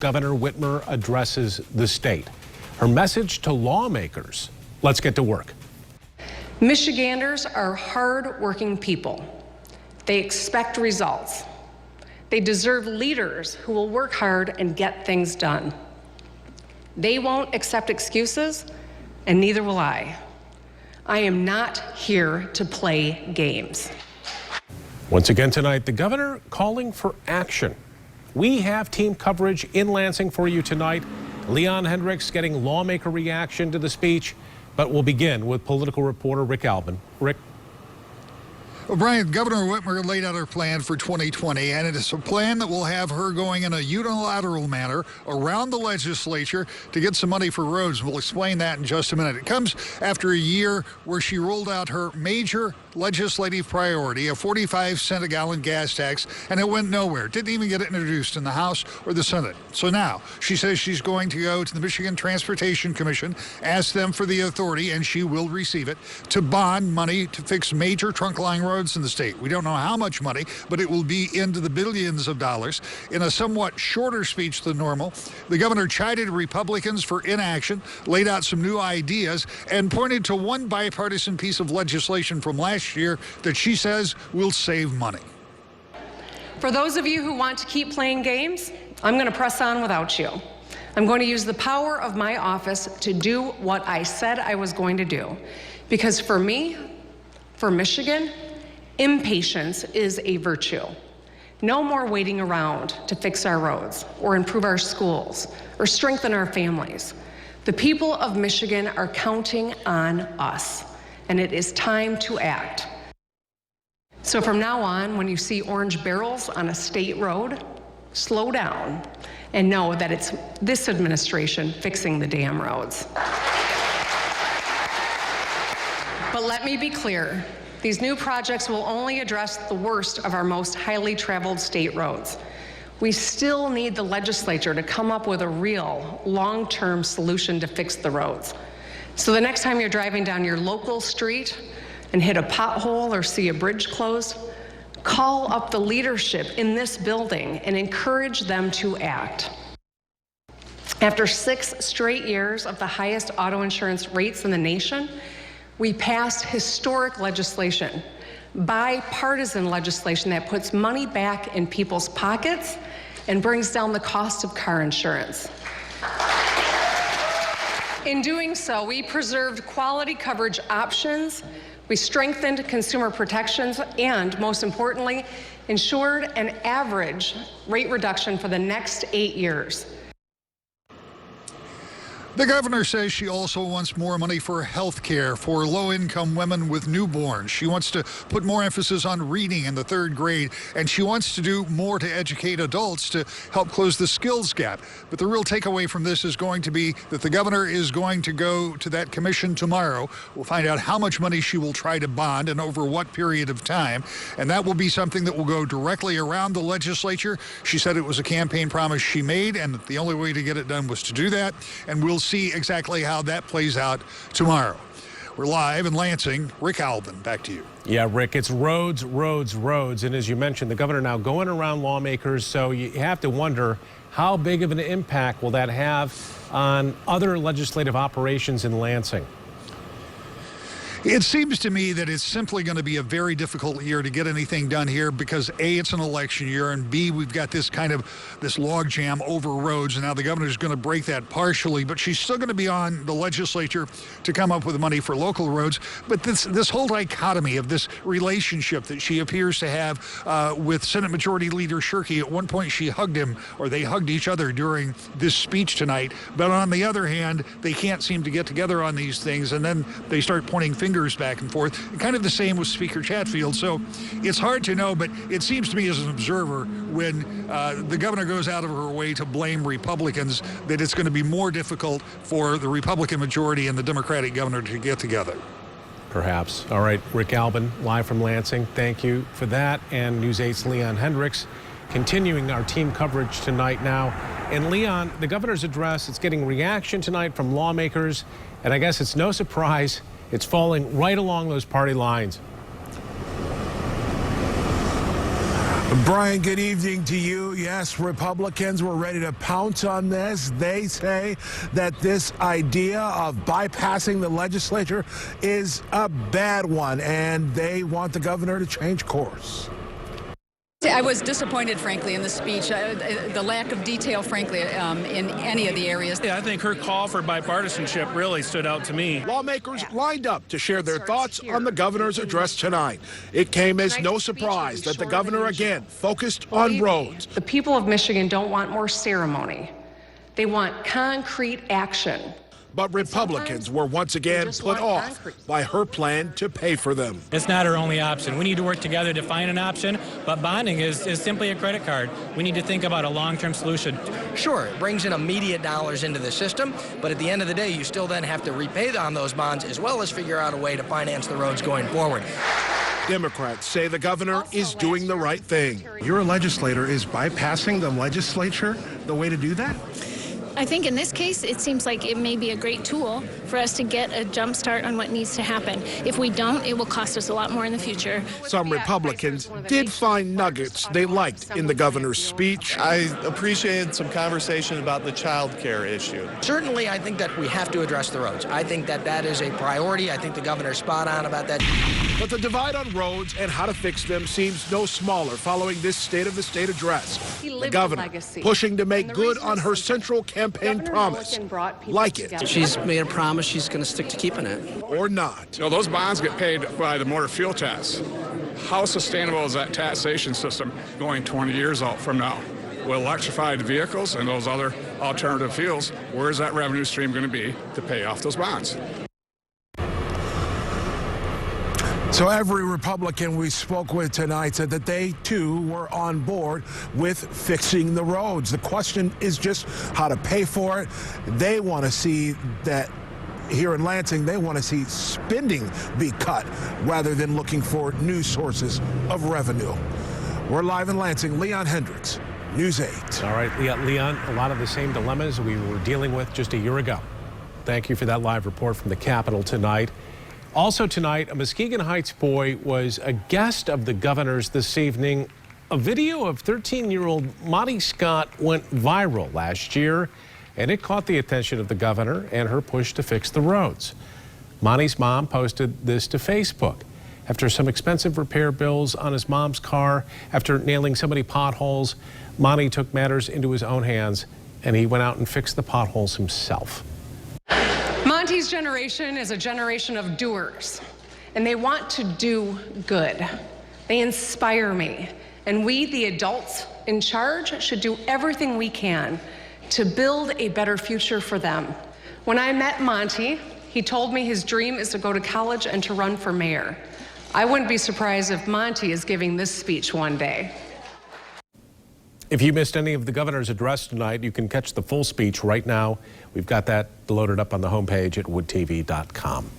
Governor Whitmer addresses the state. Her message to lawmakers. Let's get to work. Michiganders are hard-working people. They expect results. They deserve leaders who will work hard and get things done. They won't accept excuses, and neither will I. I am not here to play games. Once again tonight, the governor calling for action. We have team coverage in Lansing for you tonight. Leon Hendricks getting lawmaker reaction to the speech, but we'll begin with political reporter Rick Albin. Rick. Well, Brian, Governor Whitmer laid out her plan for 2020, and it is a plan that will have her going in a unilateral manner around the legislature to get some money for roads. We'll explain that in just a minute. It comes after a year where she rolled out her major legislative priority, a 45-cent a gallon gas tax, and it went nowhere. Didn't even get introduced in the House or the Senate. So now she says she's going to go to the Michigan Transportation Commission, ask them for the authority, and she will receive it, to bond money to fix major trunk line roads in the state. We don't know how much money, but it will be into the billions of dollars. In a somewhat shorter speech than normal, the governor chided Republicans for inaction, laid out some new ideas, and pointed to one bipartisan piece of legislation from last year that she says will save money. For those of you who want to keep playing games, I'm going to press on without you. I'm going to use the power of my office to do what I said I was going to do. Because for me, for Michigan, impatience is a virtue. No more waiting around to fix our roads or improve our schools or strengthen our families. The people of Michigan are counting on us, and it is time to act. So from now on, when you see orange barrels on a state road, slow down and know that it's this administration fixing the damn roads. But let me be clear. These new projects will only address the worst of our most highly traveled state roads. We still need the legislature to come up with a real long-term solution to fix the roads. So the next time you're driving down your local street and hit a pothole or see a bridge closed, call up the leadership in this building and encourage them to act. After 6 straight years of the highest auto insurance rates in the nation, we passed historic legislation, bipartisan legislation that puts money back in people's pockets and brings down the cost of car insurance. In doing so, we preserved quality coverage options, we strengthened consumer protections, and most importantly, ensured an average rate reduction for the next 8 years. The governor says she also wants more money for health care for low-income women with newborns. She wants to put more emphasis on reading in the 3rd grade, and she wants to do more to educate adults to help close the skills gap. But the real takeaway from this is going to be that the governor is going to go to that commission tomorrow. We'll find out how much money she will try to bond and over what period of time, and that will be something that will go directly around the legislature. She said it was a campaign promise she made, and that the only way to get it done was to do that, and we'll see exactly how that plays out tomorrow. We're live in Lansing. Rick Albin, back to you. Yeah, Rick, it's roads, roads, roads. And as you mentioned, the governor now going around lawmakers. So you have to wonder how big of an impact will that have on other legislative operations in Lansing? It seems to me that it's simply going to be a very difficult year to get anything done here because A, it's an election year, and B, we've got this logjam over roads, and now the governor's going to break that partially, but she's still going to be on the legislature to come up with money for local roads. But this whole dichotomy of this relationship that she appears to have with Senate Majority Leader Shirkey, at one point she hugged him, or they hugged each other during this speech tonight, but on the other hand, they can't seem to get together on these things, and then they start pointing fingers back and forth. Kind of the same with Speaker Chatfield. So it's hard to know, but it seems to me as an observer when the governor goes out of her way to blame Republicans that it's going to be more difficult for the Republican majority and the Democratic governor to get together. Perhaps. All right, Rick Albin, live from Lansing. Thank you for that. And News 8's Leon Hendricks continuing our team coverage tonight now. And Leon, the governor's address, it's getting reaction tonight from lawmakers. And I guess it's no surprise it's falling right along those party lines. Brian, good evening to you. Yes, Republicans were ready to pounce on this. They say that this idea of bypassing the legislature is a bad one, and they want the governor to change course. I was disappointed, frankly, in the speech. The lack of detail, frankly, in any of the areas. Yeah, I think her call for bipartisanship really stood out to me. Lawmakers lined up to share their thoughts on the governor's address tonight. It came as no surprise that the governor again focused on roads. The people of Michigan don't want more ceremony. They want concrete action. But Republicans were once again put off by her plan to pay for them. It's not our only option. We need to work together to find an option, but bonding is simply a credit card. We need to think about a long-term solution. Sure, it brings in immediate dollars into the system, but at the end of the day, you still then have to repay on those bonds as well as figure out a way to finance the roads going forward. Democrats say the governor is doing the right thing. You're a legislator. Is bypassing the legislature the way to do that? I think in this case, it seems like it may be a great tool for us to get a jump start on what needs to happen. If we don't, it will cost us a lot more in the future. Some Republicans did find nuggets they liked in the governor's speech. I appreciated some conversation about the child care issue. Certainly, I think that we have to address the roads. I think that that is a priority. I think the governor's spot on about that. But the divide on roads and how to fix them seems no smaller following this State of the State address. The governor pushing to make good on her central campaign promise. Like it. She's made a promise she's going to stick to keeping it. Or not. You know, those bonds get paid by the motor fuel tax. How sustainable is that taxation system going 20 years out from now? With electrified vehicles and those other alternative fuels, where is that revenue stream going to be to pay off those bonds? So every Republican we spoke with tonight said that they, too, were on board with fixing the roads. The question is just how to pay for it. They want to see that here in Lansing, they want to see spending be cut rather than looking for new sources of revenue. We're live in Lansing. Leon Hendricks, News 8. All right, Leon, a lot of the same dilemmas we were dealing with just a year ago. Thank you for that live report from the Capitol tonight. Also tonight, a Muskegon Heights boy was a guest of the governor's this evening. A video of 13-year-old Monty Scott went viral last year, and it caught the attention of the governor and her push to fix the roads. Monty's mom posted this to Facebook. After some expensive repair bills on his mom's car, after nailing so many potholes, Monty took matters into his own hands, and he went out and fixed the potholes himself. Monty's generation is a generation of doers, and they want to do good. They inspire me, and we, the adults in charge, should do everything we can to build a better future for them. When I met Monty, he told me his dream is to go to college and to run for mayor. I wouldn't be surprised if Monty is giving this speech one day. If you missed any of the governor's address tonight, you can catch the full speech right now. We've got that loaded up on the homepage at woodtv.com.